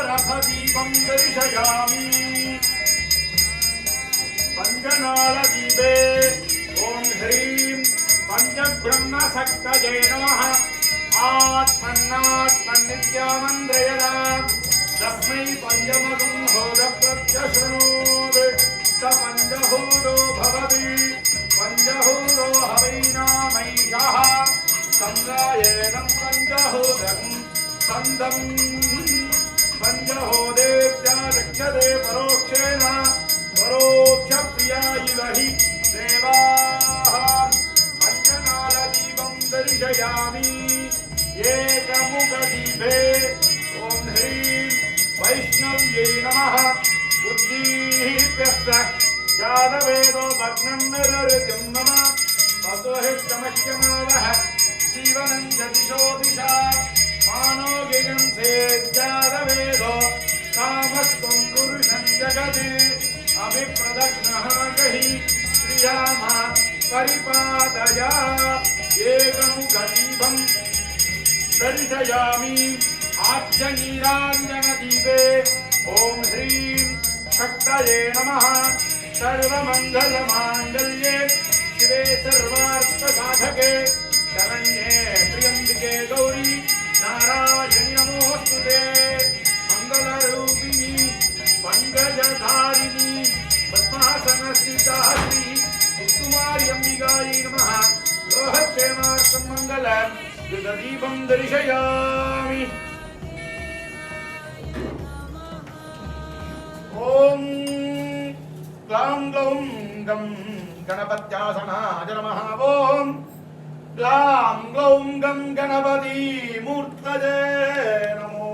रथदीपं दर्शयामि पंचनालदीपे ओं ह्रीं पंचब्रह्मशक्तये नमः आत्मन्नात्मन्नित्यामन्त्रयदा तस्मै पंचमगं होदप्रत्यशृणोत् स पंचहूतो भवति पंचहूतो हवैनामैषः संगायेनं पंचहूतं सन्दं पंचहोदेत्या रक्षते परोक्षेण परोक्षप्रिया इव हि देवाः पंचनालदीपं दर्शयामि एकमुखदीपे ॐ ह्रीं वैष्णव्यै नमः उद्दीप्यस्य जातवेदो भग्नं निरृतिं नमः ततो हिष्टमह्यमावः जीवनं च दिशो दिशा मानो गिगन्ते जातवेदो कामस्त्वं पुरुषं जगति अभिप्रदग्नः गहि श्रियामा परिपादय एकमुखदीपं दर्शयामि आज्ञनीराञ्जनदीपे ॐ ह्रीं शक्तये नमः सर्वमङ्गलमाङ्गल्ये शिवे सर्वार्थसाधके शरण्ये त्र्यम्बिके गौरी नारायणि नमोऽस्तुते मंगलरूपिणी पंकजधारिणी पद्मासनस्थिता श्री कुमारी अंबिकायै नमः लोहक्षेमार्थं मंगलं युगदीपं दर्शयामि ॐ क्लां ग्लौं गं गणपत्यासनाय नमः ॐ क्लां ग्लौं गं गणपति मूर्तये नमो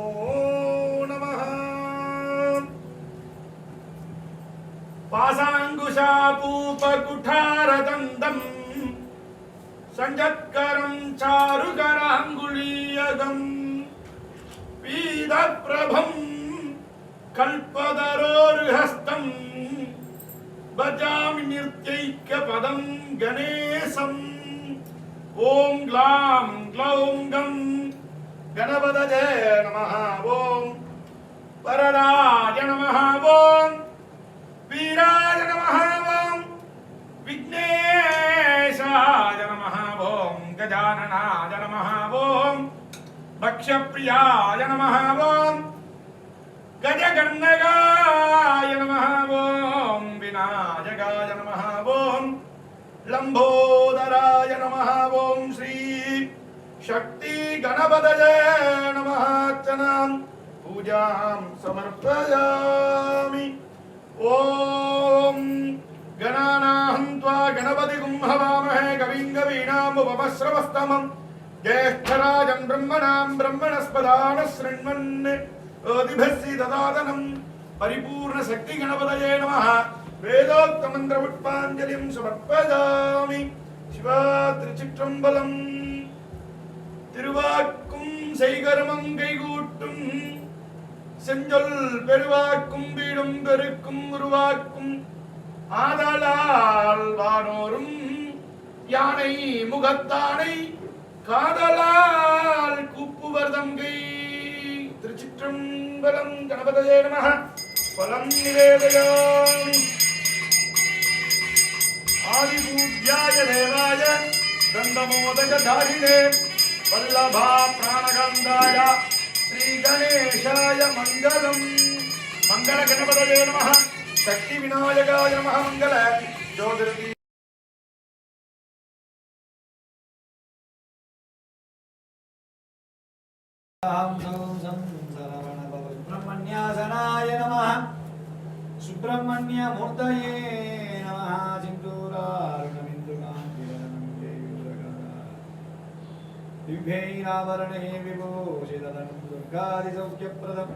नमः पाशाङ्कुशापूपकुठारदन्तं संजत्करं चारुकराङ्गुलीयकं पीतप्रभं कल्पतरोर्हस्तं भजामि निर्त्यैकपदं गणेशम् ओं ग्लां ग्लौं गं गणपतये नमः ओं वरदाय नमः ओं वीराय नमः ओं विघ्नेशाय नमः ओं गजाननाय नमः ओं भक्ष्यप्रियाय नमः ओं गजगन्धकाय नमः ओं विनायकाय नमः ओं लंबोदराय नमः ओं श्री शक्ति गणपतये नमः अर्चनां पूजां समर्पयामि ओं गणानां त्वा गणपतिगुं हवामहे कविं कवीनामुपमश्रवस्तमं ज्येष्ठराजं ब्रह्मणां ब्रह्मणस्पदान शृण्वन् ओदिभस्सि ददातनं परिपूर्ण शक्ति गणपतये नमः वेदोक्त मंत्र पुष्पांजलिं समर्पयामि शिवा திருச்சிற்றம்பலம் திருவாக்கும் செய்கர்மம் கைகூட்டும் செஞ்சொல் பெருவாக்கும் வீடும் பெருக்கும் உருவாக்கும் ஆதலால் வானோரும் யானை முகத்தானை காதலால் கூப்புவர் தங்கை திருச்சிற்றம்பலம் கணபதயே நமः பலம் நிவேதயாமி आदिपूज्याय देवाय दंडमोदकधारिणे वल्लभा प्राणगंधाय श्री गणेशाय मंगलम मंगल गणपतये नमः शक्ति विनायकाय नमः मंगल ज्योतिर्दीप सुब्रह्मण्यासनाय नमः सुब्रह्मण्य मूर्तये नमः दिव्यैरावरणे विभूषितं दुर्गादिसौख्यप्रदम्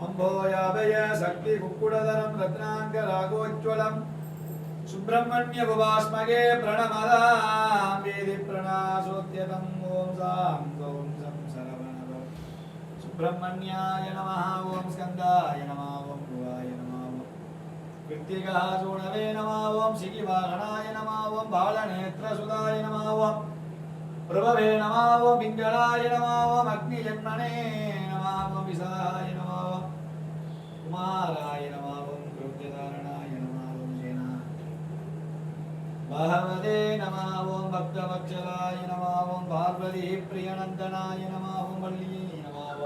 अम्भोयाभय शक्ति कुक्कुटधरं रत्नाङ्गरागोज्ज्वलं सुब्रह्मण्य भुवास्मगे प्रणमदां वेदि प्रणासोत्यतम् ॐ सां गौं सं सरवणव सुब्रह्मण्याय नमः ॐ स्कन्दाय नमः ॐ भुवाय नमः कृत्तिकः सूणवे नमः ॐ शिखिवाहनाय नमः ॐ बालनेत्रसुधाय नमः ॐ प्रभवे नमः ॐ पिङ्गलाय नमः ॐ अग्निजन्मने नमः नमः विसाय नमः कुमाराय नमः कृत्यधारणाय नमः सेना भगवते नमः भक्तवत्सलाय नमः पार्वती प्रियनन्दनाय नमः वल्ली नमः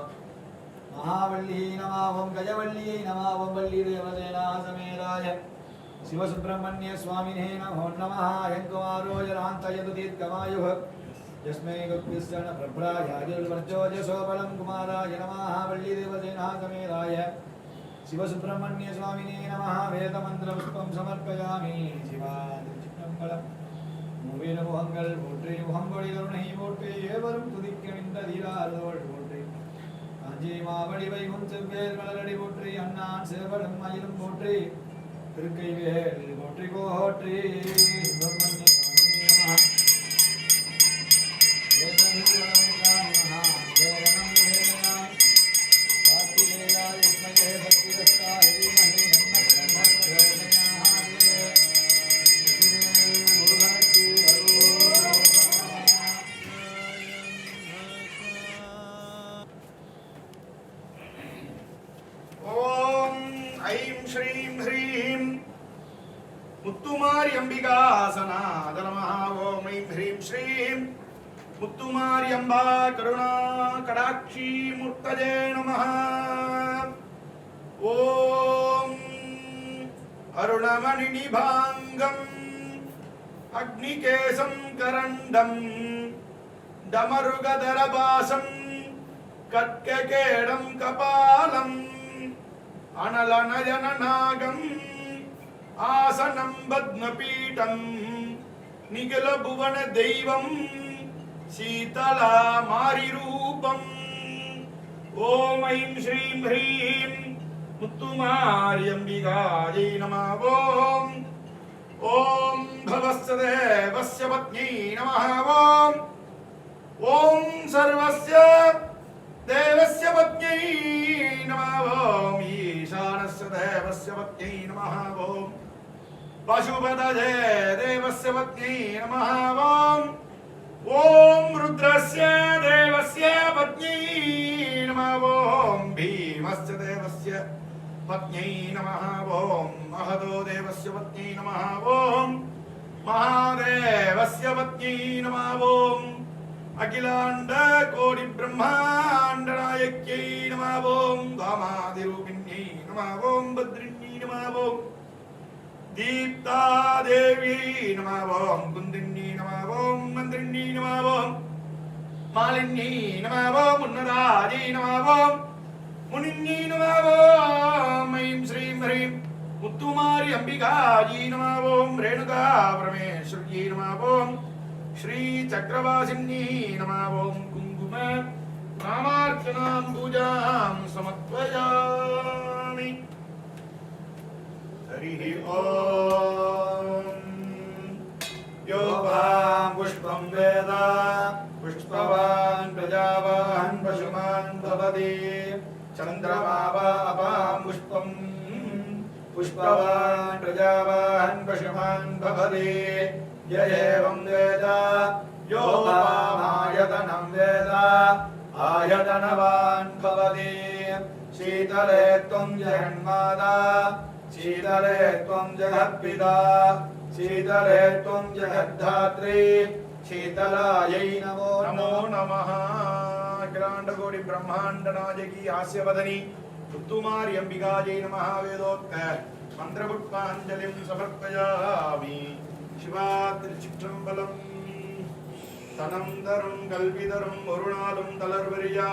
महावल्ली नमः गजवल्ली नमः वल्ली देवसेना समेताय शिवसुब्रह्मण्य स्वामिने नमो नमः अयं कुमारो जरान्तयतु दीर्घमायुः यस्मै गुप्तिश्चन प्रभ्रायादिर्वर्चोजसो बलं कुमाराय नमः वल्लीदेवसेना समेताय शिवसुब्रह्मण्य स्वामिने नमः वेदमन्त्रपुष्पं समर्पयामि शिवादिचित्रम्बलं மூவேன முகங்கள் போற்றி முகம்பொழி கருணை போற்றி ஏவரும் துதிக்கின்ற தீராதோள் போற்றி காஞ்சி மாவடி வைகும் செவ்வேல் மலரடி போற்றி அண்ணான் சேவலும் மயிலும் போற்றி திருக்கைவேல் போற்றி போற்றி சுப்பிரமணிய சுவாமி நமः வேதமிருவணமிகாய் நமः வேதனம் வேதனாய் கார்த்திகேயாய் உத்மகே பக்திரஸ்தாய தீமஹி தன்னः பிரச்சோதயாத் முருகனுக்கு அரோகரா. ஓம் ஐம் ஸ்ரீம் ஹ்ரீம் முத்துமாரி அம்பிகாசனாத நமஹ. ஓம் ஐம் ஹ்ரீம் ஸ்ரீம் முத்துமாரி அம்பா கருணா கடாட்சி மூர்த்தஜே நமஹ. ஓம் அருணமணி நிபாங்கம் அக்னிகேசம் கரண்டம் டமருகதரபாசம் கட்ககேடம் கபாலம் அனலநயனநாகம் ஆசனம் பத்மபீடம் நிகில புவன தெய்வம் சீதலா மாரிரூபம். ஓம் ஐம் ஸ்ரீம் ஹ்ரீம் முத்துமாரி அம்பிகாயை நமः. ஓம் ஓம் பவஸ்ய தேவஸ்ய பத்யை நமः. ஓம் ஓம் சர்வஸ்ய தேவஸ்ய பத்யை நமः. ஓம் ஈசானஸ்ய தேவஸ்ய பத்யை நமः. ஓம் பசுபதயே தேவஸ்ய பத்யை நமः. ஓம் ஓம் ருத்ரஸ்ய தேவஸ்ய பத்யை நமः. ஓம் பீமஸ்ய தேவஸ்ய பத்யை நமः. ஓம் மகதோ தேவஸ்ய பத்யை நமः. ஓம் மகாதேவஸ்ய பத்யை நமः. ஓம் அகிலாண்ட கோடி பிரம்மாண்ட நாயக்கியை நமः. ஓம் வாமாதிரூபிண்யை நமः. ஓம் பத்ரிண்யை நமः. ஓம் தீப்தா தேவியை நமः. ஓம் குந்திண்யை நமः. ஓம் மந்திரிண்யை நமः. ஓம் மாலின்யை நமः. ஓம் உன்னதாஜை நமः. ஓம் முனின்யை நமः. ஓம் ஐம் ஸ்ரீம் ஹ்ரீம் முத்துமாரி அம்பிகாயை நமः. ஓம் ரேணுகா பரமேஸ்வரியை நமः. ஓம் श्री चक्रवासिन्यै नमः. ओम कुंकुम नामार्चनां पूजां समर्पयामि. हरिः ओम यो वां पुष्पं वेद पुष्पवान् प्रजावान् पशुमान् भवति चन्द्रमा वा अपां पुष्पं पुष्पवान् प्रजावान् पशुमान् भवति य एवं वेद यो वामायतनं वेद आयतनवान् भवति शीतले त्वं जगन्माता शीतले त्वं जगत्पिता शीतले त्वं जगद्धात्री शीतलायै नमो नमः. अखिलाण्डकोटि ब्रह्माण्ड नायकी हास्यवदनी मुत्तुमारी अंबिकायै नमः. वेदोक्त मन्त्रपुष्पाञ्जलिं समर्पयामि. शिवा திருச்சிற்றம்பலம். தனம் தரும் கல்வி தரும் ஒரு நாளும் தளர்வரியா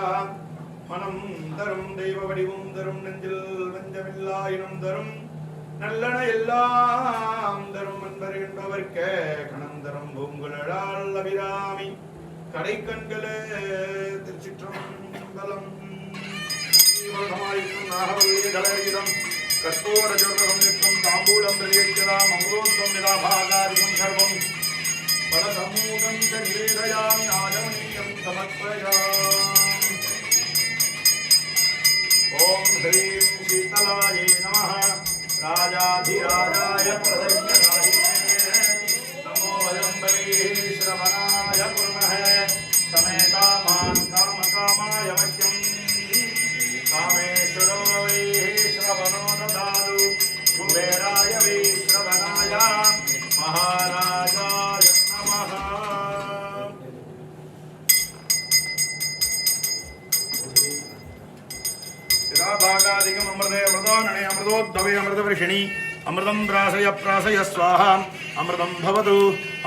மனம் தரும் தெய்வ வடிவும் தரும் நெஞ்சில் வஞ்சமில்லா இனம் தரும் நல்லன எல்லாம் தரும் அன்பர் என்பவர்க்கே கணம் தரும் பூங்குழலால் அபிராமி கடை கண்களே திருச்சிற்றம்பலம். நாகவல்லிய கலரிதம் கற்பூர ஜோரம் நிற்கும் தாம்பூலம் பிரதியக்ஷதாம் அமுதோத்வம் நிராபாகாரிகம் சர்வம் பலசமூகம் ச நிவேதயாமி ஆஜமனீயம் சமர்ப்பயாமி. ஓம் ஹ்ரீம் சீதலாயை நமः. ராஜாதிராஜாய பிரதய்யதாயினே நமோ வயம்பரே ஸ்ரவணாய குர்மஹே சமேதாமான் காமகாமாய மஹ்யம் यथा भागादिकम् अमृते अमृतोऽनने अमृतोद्भवे अमृतवर्षिणि अमृतं प्रासय प्रासय स्वाहा अमृतं भवतु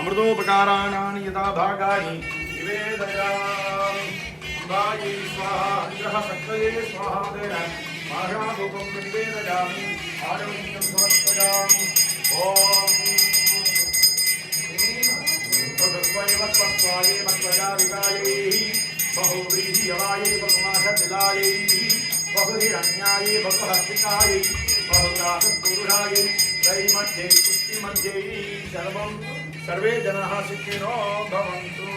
अमृतोपकाराणानि यथा भागानि निवेदयामि अम्बायै स्वाहा अञ्जः शक्तये स्वाहा तेन माषाधूपं निवेदयामि आरण्यं समर्पयामि ॐ स्वस्वाय मत्वजाविकायै बहुव्रीह्यवायै बहुमाषतिलायै बहुहिरण्यायै बहुहस्तिकायै बहुदासपुरुषायै त्रयीमध्ये पुष्टिमध्ये सर्वे जनाः सुखिनो भवन्तु।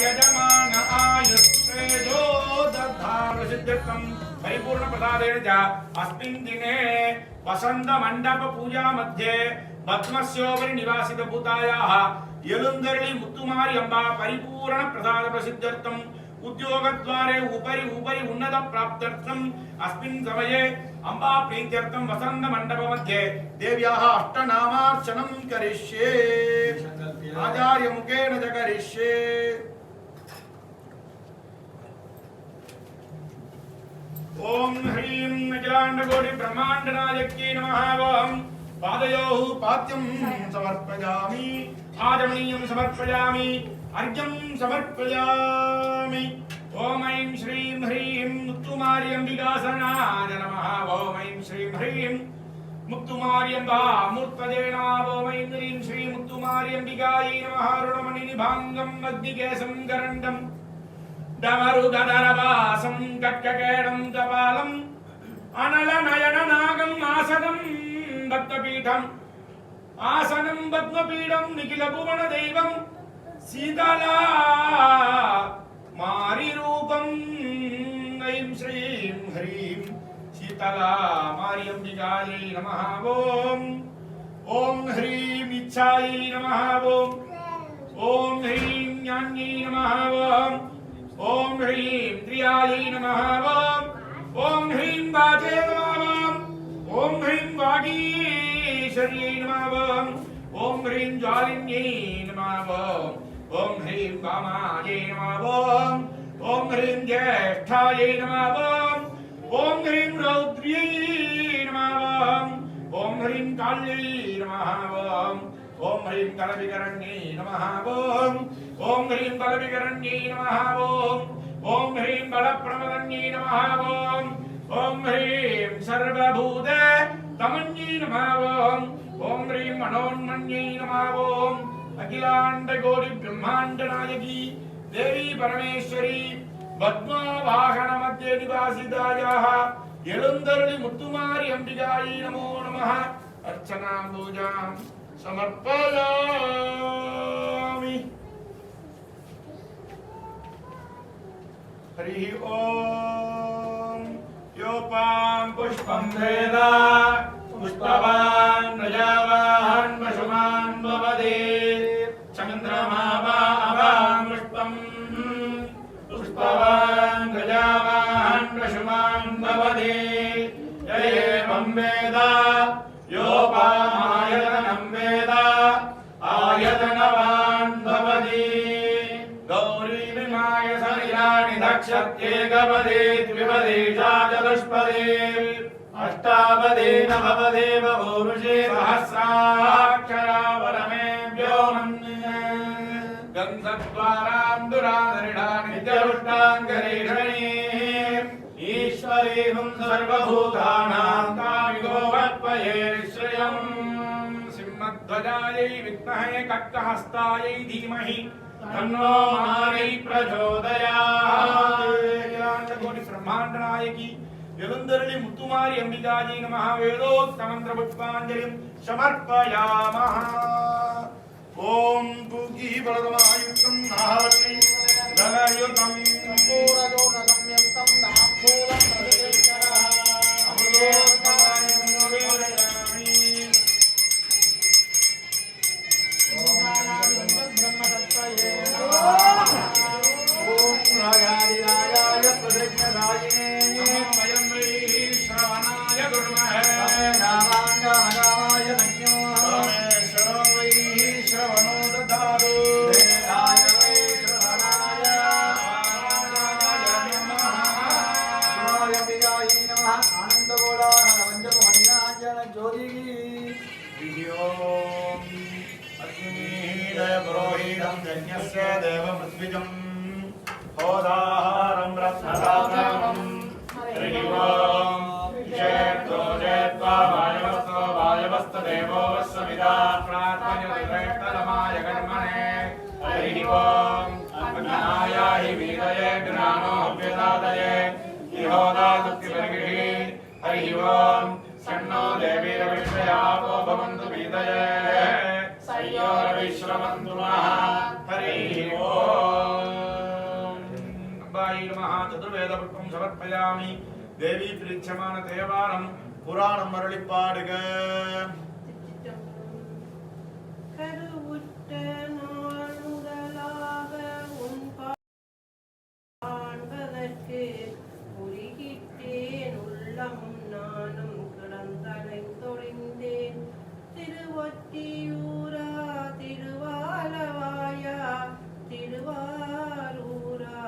यजमान आयुस्तेजो दधार सिद्ध्यर्थम परिपूर्ण प्रसादेन च अस्मिन् दिने वसंत मंडप पूजा मध्ये पद्मस्योपरि निवासित भूतायाः यलुंदरळि मुत्तुमारी अम्बा परिपूर्ण प्रसाद प्रसिद्ध्यर्थम् उद्योगद्वारे उपरि उपरि उन्नत प्राप्त्यर्थम् अस्मिन् समये अम्बा प्रीत्यर्थं वसंत मंडप मध्ये देव्याः अष्टनामार्चनं करिष्ये आचार्य मुखेन च करिष्ये ओम ह्रीं अखिलांडकोटि ब्रह्मांडनायक्यै नमः ओम पादयोः पाद्यं समर्पयामि आचमनीयं समर्पयामि अर्घ्यं समर्पयामि ओम ऐं श्रीं ह्रीं मुत्तुमारी अंबिकासनाय नमः ओम ऐं श्रीं ह्रीं मुत्तुमारी अम्बा मूर्तये नमः ओम ऐं ह्रीं श्री मुत्तुमारी अंबिकायै नमः ऋणमणिनिभाङ्गम् अग्निकेशं करण्डम् डमरुगदरवासं कट्ककेडं कपालम् अनलनयननागम् आसनं पद्मपीठं निखिलभुवनदैवं शीतला मारिरूपं ऐं श्रीं ह्रीं शीतला मार्यम्बिकायै नमः ॐ ह्रीं इच्छायै नमः ॐ ह्रीं ज्ञान्यै नमः ओम ह्रीं त्रियायै नमः ओम ह्रीं वाचे नमः ओम ह्रीं वागीश्वर्यै नमः ओम ह्रीं ज्वालिन्यै नमः ओम ह्रीं वामायै नमः ओम ह्रीं ज्येष्ठायै नमः ओम ह्रीं रौद्र्यै नमः ओम ह्रीं काल्यै नमः ओम ह्रीं कलविकरण्यै नमः ओम ह्रीं बलविकरण्यै नमः ओम ह्रीं बलप्रमदन्यै नमः ओम ह्रीं सर्वभूत तमन्यै नमः ओम ह्रीं मनोन्मन्यै नमः अखिलांडकोटि ब्रह्मांडनायकी देवी परमेश्वरी पद्मवाहन मध्ये निवासितायाः यलुंदरळि मुत्तुमारी अंबिकायै नमो नमः अर्चना पूजां समर्पयामि हरि ओम योपां पुष्पं वेद पुष्पवान् प्रजावान् पशुमान् भवति चन्द्रमा वां पुष्पं पुष्पवान् प्रजावान् पशुमान् भवति एवं वेद योपामायतनं वेद आयतनवान् भवति गौरी विमाय सलिलानि दक्षत्येकपदे द्विपदे चतुष्पदे अष्टापदे नवपदे बभूरुषे सहस्राक्षरा परमे व्योमन् गन्धद्वारां दुराधरिणानि नित्यपुष्टाङ्गरेषणी ईश्वरीं सर्वभूतानां कामिको वत्पये श्रियम् सिंहध्वजायै विद्महे कट्टहस्तायै धीमहि तन्नो मारी प्रचोदयात् ब्रह्मांडनायकी यलुंदरळि मुत्तुमारी अंबिकायै नमः वेदोक्तमन्त्र पुष्पाञ्जलिं समर्पयामः ओम पूगी बलदमायुक्तं नाहवल्ली धनयुतं पूरजोनसंयुक्तं नामूलं प्रतिष्ठा अमृतोत्तमाय नमोरेयामि ब्रह्मसत्तये ओम रागादिरागाय प्रदक्षिणायिने वयं वै श्रवणाय गुरुमहे नामाङ्गाय नज्ञो रामेश्वरो वै श्रवणो ददातु वेदाय वै श्रवणाय शिवाय पियाय नमः आनन्दगोलाहल पञ्चमोहिनाञ्जन ज्योतिः विद्योम् अग्निमीडय पुरोहितं यज्ञस्य देवमस्विजं होदाहारं रत्नदातारम् हरिः ओम् जयतो जयत्वा वायवस्तदेवो वस्वविदा प्रार्थयतमाय कर्मणे हरिः ओम् अग्नाय हि वीरये ज्ञानोऽभ्यदादये इहोदादुक्तिवर्गिः हरिः ओम् सन्नो देवीरविषयापो भवन्तु वीदये सय्योरविश्रमन्तु नः हरिः ओम् अम्बायै नमः चतुर्वेदपुष्पं समर्पयामि தேவி பிரீட்சமான தேவாரம் புராணம் அருளிப்பாடுக. கருவுற்ற நாள் முதலாக உன் காண்பதற்கு உருகிட்டேன், உள்ளமும் நானும் கிடந்தலை தொழிந்தேன். திருவொற்றியூரா திருவாலவாயா திருவாரூரா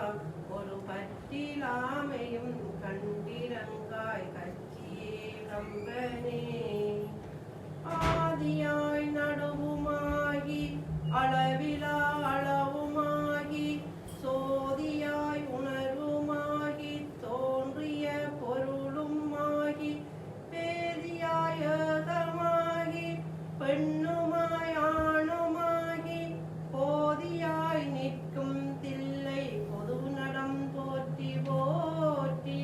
ஒரு பற்றிலாமையும் கண்டிரங்காய் கட்சியே கம்பனே. ஆதியாய் நடுவுமாகி அளவிலா அளவுமாகி சோதியாய் உணர்வுமாகி தோன்றிய பொருளுமாகி பேதியாய் ஏகமாகி பெண்ணுமாய் ஆணுமாகி போதியாய் நிற்கும் தில்லை பொது நடம் போற்றி போற்றி.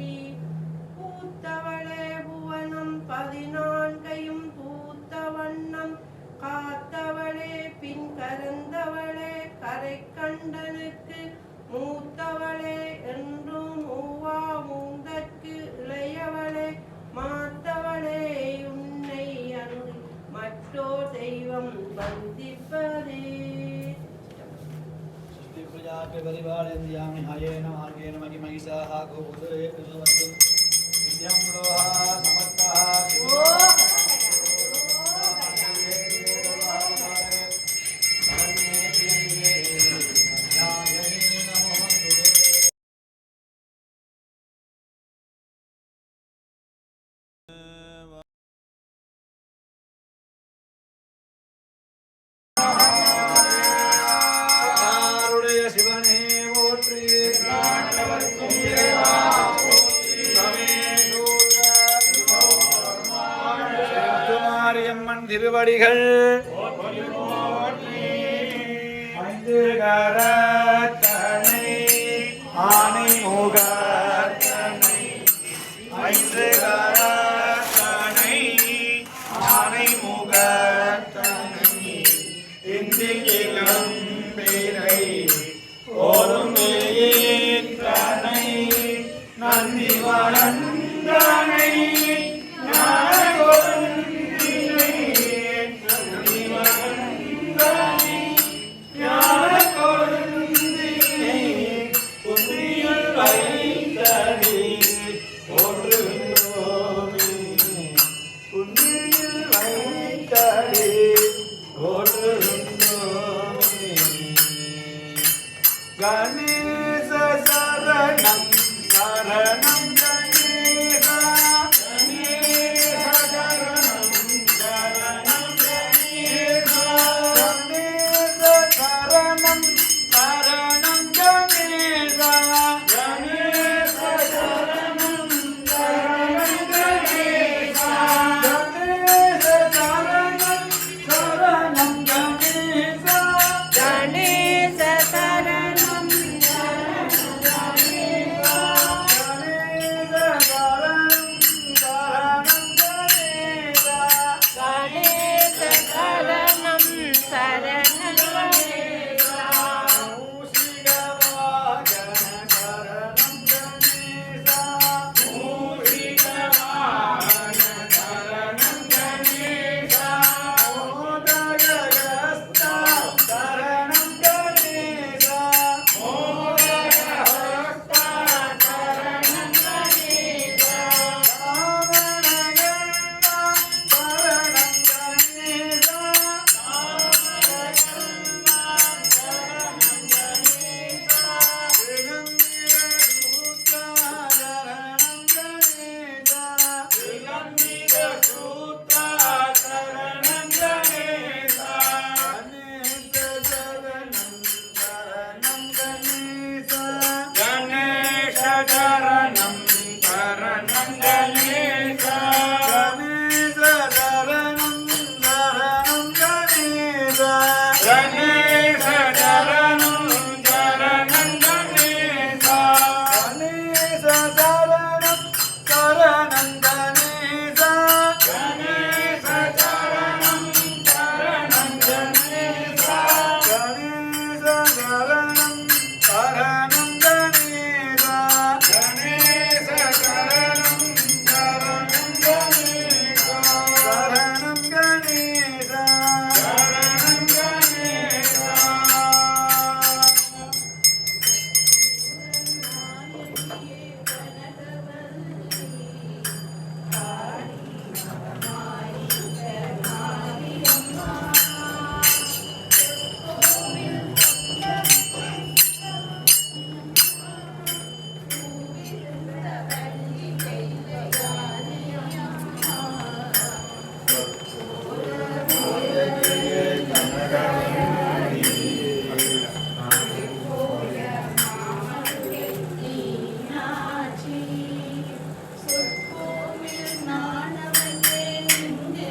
பூத்தவளே புவனம் 14 பூத்த வண்ணம் காத்தவளே பின் கரந்தவளே கரை கண்டனுக்கு மூத்தவளே என்றும் மூவா மூந்தற்கு இளையவளே மாத்தவளே உன்னை அன்றி மற்றோர் தெய்வம் வந்திப்பதே. परिपालयन्त्यामि हयेन मार्गेण महिमहिषाः गोपुत्रे प्रचोदन्तु विद्यं लोहा समस्तः சிவனே போற்றி மாரியம்மன் திருவடிகள் ஐந்து கரத்தனை ஆனை முகத்தனை ஐந்து கரத்தனை ஆனை முகத்தனை இந்தியிலம் பேரை ஓரும் தனை நந்தி வளர்ந்தனை गणेश शरणं शरणं गणेश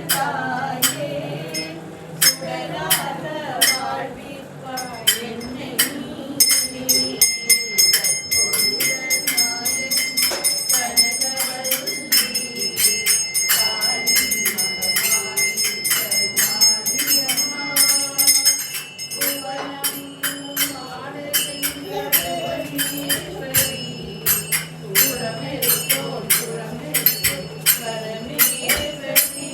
தாயே சுடராத வாழ்விப்பாய் என்னை நீ கற்புடன் நாயகி கனகவல்லி காளி மகமாயி கருமாரியம்மா புவனம் ஆடு செய்த புவனேஸ்வரி புறமெருத்தோர் புறமெருத்தோர் பரமேஸ்வரி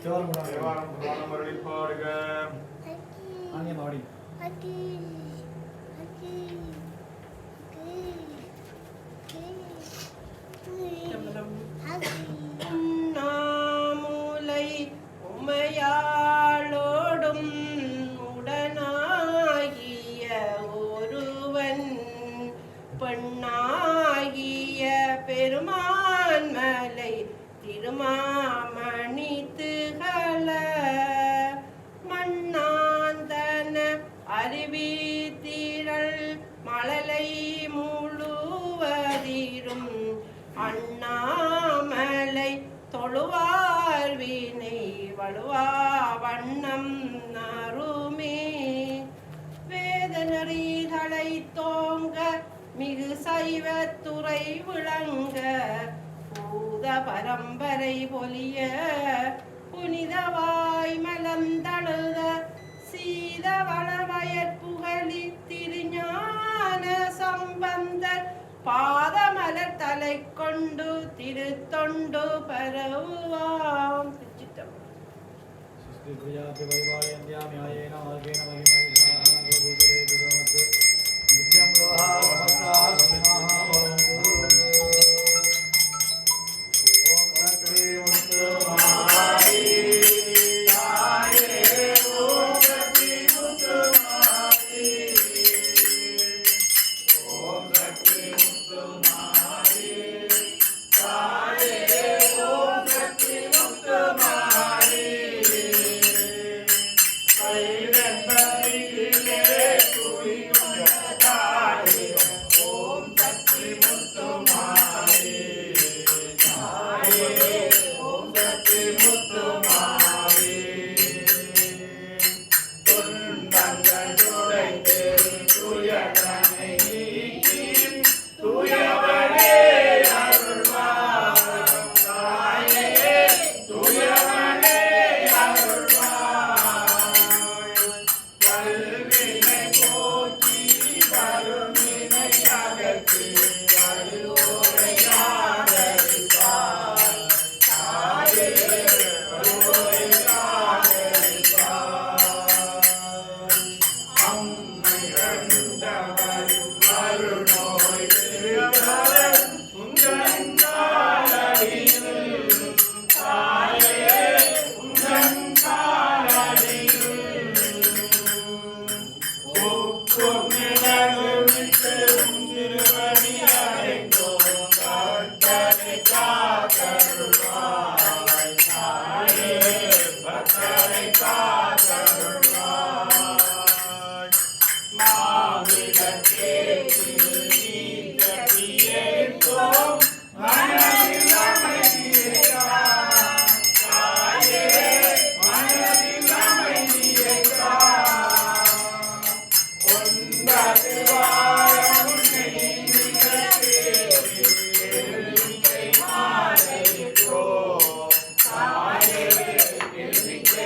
தேவாரம் புராணம் அருளிப் பாடுக. உண்ணாமுலை உமையாளோடும் உடனாகிய ஒருவன் பெண்ணாகிய பெருமான் மலை திருமாமணி திகழ மண்ணாந்தன அருவி திரள் மழலை முழுவதிரும் அண்ணாமலை தொழுவார் வினை வழுவா வண்ணம் நறுமே வேதனறி தலை தோங்க மிகு சைவத்துறை விளங்க பூத பரம்பரை பொலிய புனிதவாய் மலந்தழுத சீத வளவயற்புகழி திருஞான சம்பந்தர் பாதமலர் தலை கொண்டு திருத்தொண்டு பரவுவாம்.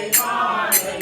மாலை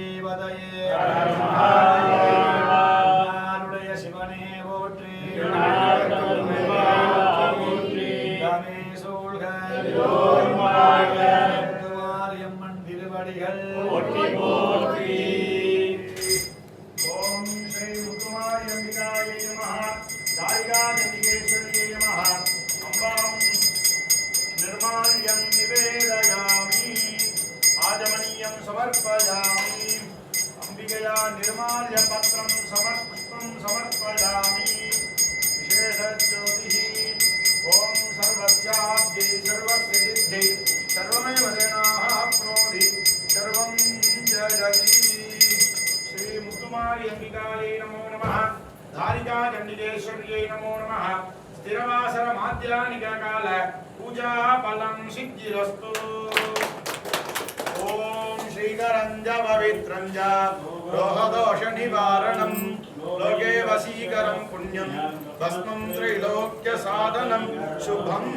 பார்வதீபதையே ஹர மகாதேவா. நாடுடைய சிவனே போற்றி போற்றி. தமே சூழ்க எல்லோரும் வாழ்க. மாரியம்மன் திருவடிகள் போற்றி போற்றி. ஓம் ஸ்ரீ முத்துமாரி அம்பிகாயை நமः. தாரிகா கண்டிகேஸ்வரியை நமः. அம்பாம் நிர்மால்யம் நிவேதயாமி. ஆஜமனியம் சமர்ப்பயாமி. அம்பிகையா நிர்மால்ய பத்ரம் புஷ்பம் சமர்ப்பயாமி. விசேஷ ஜோதிஹி. ஓம் சர்வஸ்யாப்தி சர்வஸ்ய சித்தி சர்வமேவ தேனாப்னோதி சர்வம் ஜயதி. ஸ்ரீ முத்துமாரி அம்பிகாயை நமோ நமः. தாரிகா கண்டிகேஸ்வரியை நமோ நமः. ஸ்திரவாசர மாத்யானிக கால பூஜா பலம் சித்திரஸ்து. ஓம் ஸ்ரீகரஞ்ச பவித்ரஞ்ச ரோகதோஷ நிவாரணம் லோகே வசீகரம் புண்ணியம் பஸ்மம் த்ரைலோக்ய சாதனம் சுபம்.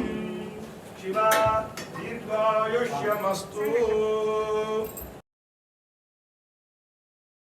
சிவா தீர்காயுஷ்யமஸ்து.